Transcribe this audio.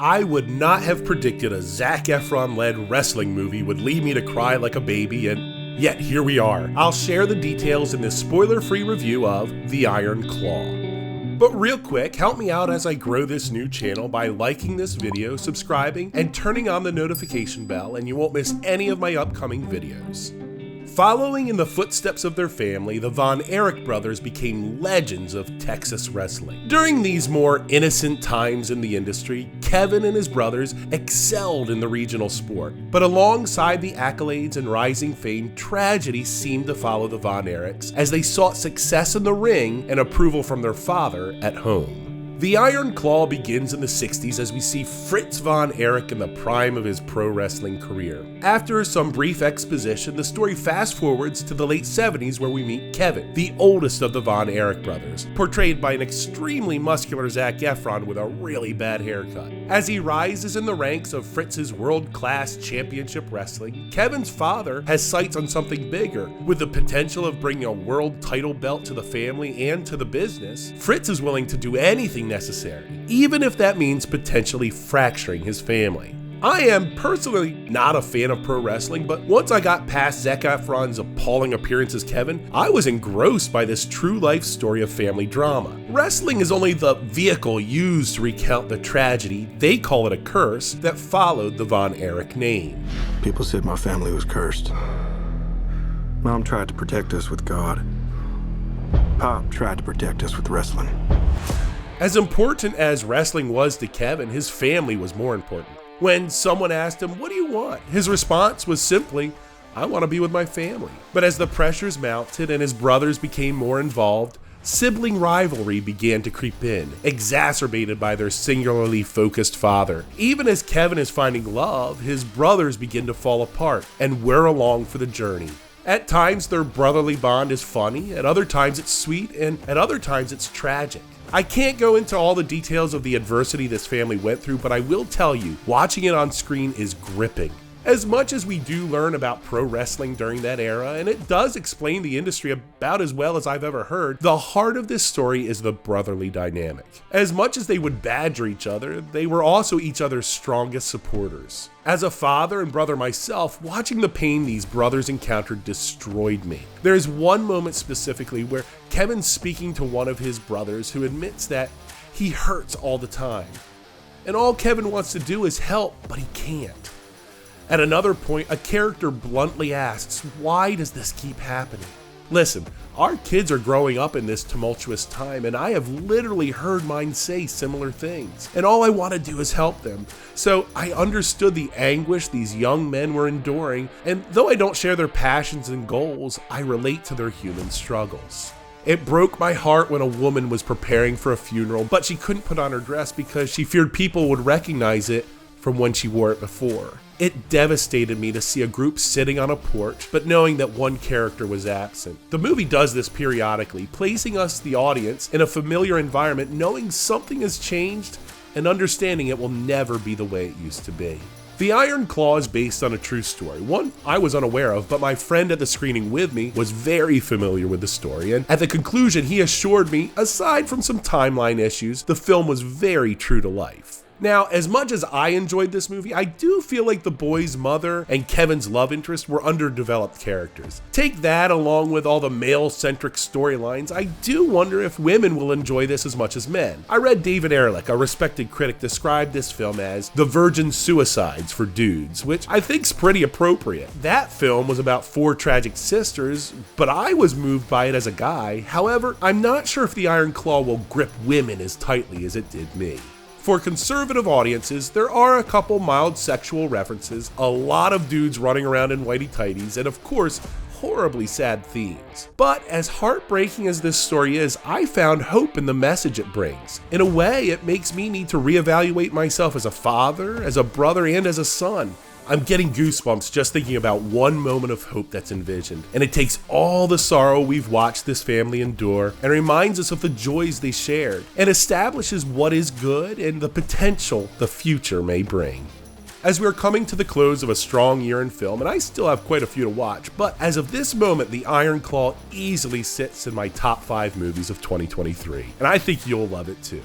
I would not have predicted a Zac Efron-led wrestling movie would lead me to cry like a baby, and yet here we are. I'll share the details in this spoiler-free review of The Iron Claw. But real quick, help me out as I grow this new channel by liking this video, subscribing, and turning on the notification bell, and you won't miss any of my upcoming videos. Following in the footsteps of their family, the Von Erich brothers became legends of Texas wrestling. During these more innocent times in the industry, Kevin and his brothers excelled in the regional sport. But alongside the accolades and rising fame, tragedy seemed to follow the Von Erichs as they sought success in the ring and approval from their father at home. The Iron Claw begins in the 60s as we see Fritz Von Erich in the prime of his pro wrestling career. After some brief exposition, the story fast forwards to the late 70s where we meet Kevin, the oldest of the Von Erich brothers, portrayed by an extremely muscular Zac Efron with a really bad haircut. As he rises in the ranks of Fritz's world-class championship wrestling, Kevin's father has sights on something bigger. With the potential of bringing a world title belt to the family and to the business, Fritz is willing to do anything necessary, even if that means potentially fracturing his family. I am personally not a fan of pro wrestling, but once I got past Zac Efron's appalling appearance as Kevin, I was engrossed by this true life story of family drama. Wrestling is only the vehicle used to recount the tragedy, they call it a curse, that followed the Von Erich name. People said my family was cursed. Mom tried to protect us with God. Pop tried to protect us with wrestling. As important as wrestling was to Kevin, his family was more important. When someone asked him, "What do you want?" his response was simply, "I want to be with my family." But as the pressures mounted and his brothers became more involved, sibling rivalry began to creep in, exacerbated by their singularly focused father. Even as Kevin is finding love, his brothers begin to fall apart, and we're along for the journey. At times, their brotherly bond is funny, at other times it's sweet, and at other times it's tragic. I can't go into all the details of the adversity this family went through, but I will tell you, watching it on screen is gripping. As much as we do learn about pro wrestling during that era, and it does explain the industry about as well as I've ever heard, the heart of this story is the brotherly dynamic. As much as they would badger each other, they were also each other's strongest supporters. As a father and brother myself, watching the pain these brothers encountered destroyed me. There's one moment specifically where Kevin's speaking to one of his brothers who admits that he hurts all the time. And all Kevin wants to do is help, but he can't. At another point, a character bluntly asks, "Why does this keep happening?" Listen, our kids are growing up in this tumultuous time, and I have literally heard mine say similar things. And all I want to do is help them. So I understood the anguish these young men were enduring, and though I don't share their passions and goals, I relate to their human struggles. It broke my heart when a woman was preparing for a funeral, but she couldn't put on her dress because she feared people would recognize it from when she wore it before. It devastated me to see a group sitting on a porch, but knowing that one character was absent. The movie does this periodically, placing us, the audience, in a familiar environment, knowing something has changed and understanding it will never be the way it used to be. The Iron Claw is based on a true story, one I was unaware of, but my friend at the screening with me was very familiar with the story, and at the conclusion he assured me, aside from some timeline issues, the film was very true to life. Now, as much as I enjoyed this movie, I do feel like the boy's mother and Kevin's love interest were underdeveloped characters. Take that along with all the male-centric storylines, I do wonder if women will enjoy this as much as men. I read David Ehrlich, a respected critic, describe this film as the virgin suicides for dudes, which I think's pretty appropriate. That film was about 4 tragic sisters, but I was moved by it as a guy. However, I'm not sure if The Iron Claw will grip women as tightly as it did me. For conservative audiences, there are a couple mild sexual references, a lot of dudes running around in whitey-tighties, and of course, horribly sad themes. But as heartbreaking as this story is, I found hope in the message it brings. In a way, it makes me need to reevaluate myself as a father, as a brother, and as a son. I'm getting goosebumps just thinking about one moment of hope that's envisioned, and it takes all the sorrow we've watched this family endure and reminds us of the joys they shared, and establishes what is good and the potential the future may bring. As we're coming to the close of a strong year in film, and I still have quite a few to watch, but as of this moment, The Iron Claw easily sits in my top 5 movies of 2023, and I think you'll love it too.